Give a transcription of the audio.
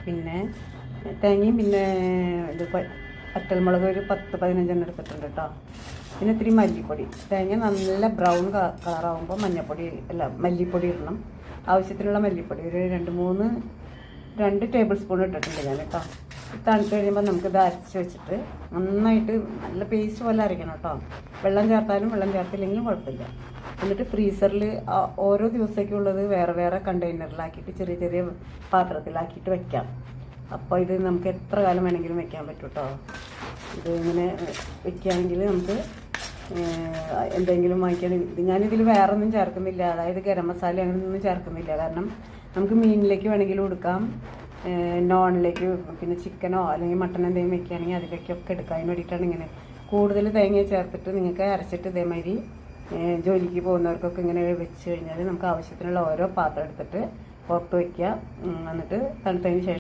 പിന്നെ തേങ്ങയും പിന്നെ ഇത് പച്ചമുളക് ഒരു 10-15 എടുത്തിട്ടുണ്ട് കേട്ടോ. പിന്നെ ഇത്തിരി മല്ലിപ്പൊടി. തേങ്ങ നല്ല ബ്രൗൺ കളറാകുമ്പോൾ മല്ലിപ്പൊടി ഇടണം. ആവശ്യത്തിനുള്ള മല്ലിപ്പൊടി ഒരു 2 ടേബിൾ സ്പൂൺ ഇട്ടിട്ടുണ്ട് ഞാൻ കേട്ടോ. തണുത്ത് കഴിയുമ്പോൾ നമുക്കിത് അരച്ച് വെച്ചിട്ട് നന്നായിട്ട് നല്ല പേസ്റ്റ് പോലെ അരയ്ക്കണം കേട്ടോ. വെള്ളം ചേർത്താലും വെള്ളം ചേർത്തില്ലെങ്കിലും കുഴപ്പമില്ല. എന്നിട്ട് ഫ്രീസറിൽ ഓരോ ദിവസത്തേക്കുള്ളത് വേറെ കണ്ടെയ്നറിലാക്കിയിട്ട് ചെറിയ പാത്രത്തിലാക്കിയിട്ട് വെക്കാം. അപ്പോൾ ഇത് നമുക്ക് എത്ര കാലം വേണമെങ്കിലും വെക്കാൻ പറ്റും കേട്ടോ. ഇത് ഇങ്ങനെ വെക്കുകയാണെങ്കിൽ നമുക്ക് എന്തെങ്കിലും വാങ്ങിക്കുകയാണെങ്കിൽ ഞാനിതിൽ വേറെ ഒന്നും ചേർക്കുന്നില്ല. അതായത് ഗരം മസാല അങ്ങനെയൊന്നും ചേർക്കുന്നില്ല. കാരണം നമുക്ക് മീനിലേക്ക് വേണമെങ്കിലും എടുക്കാം, നോണിലേക്ക് പിന്നെ ചിക്കനോ അല്ലെങ്കിൽ മട്ടൺ എന്തെങ്കിലും വെക്കുകയാണെങ്കിൽ അതിലേക്കൊക്കെ എടുക്കാൻ വേണ്ടിയിട്ടാണ് ഇങ്ങനെ കൂടുതൽ തേങ്ങ ചേർത്തിട്ട് നിങ്ങൾക്ക് അരച്ചിട്ട് ഇതേമാതിരി ജോലിക്ക് പോകുന്നവർക്കൊക്കെ ഇങ്ങനെ വെച്ച് കഴിഞ്ഞാൽ നമുക്ക് ആവശ്യത്തിനുള്ള ഓരോ പാത്രം എടുത്തിട്ട് പുറത്ത് വയ്ക്കുക. എന്നിട്ട് തണുത്തതിന് ശേഷം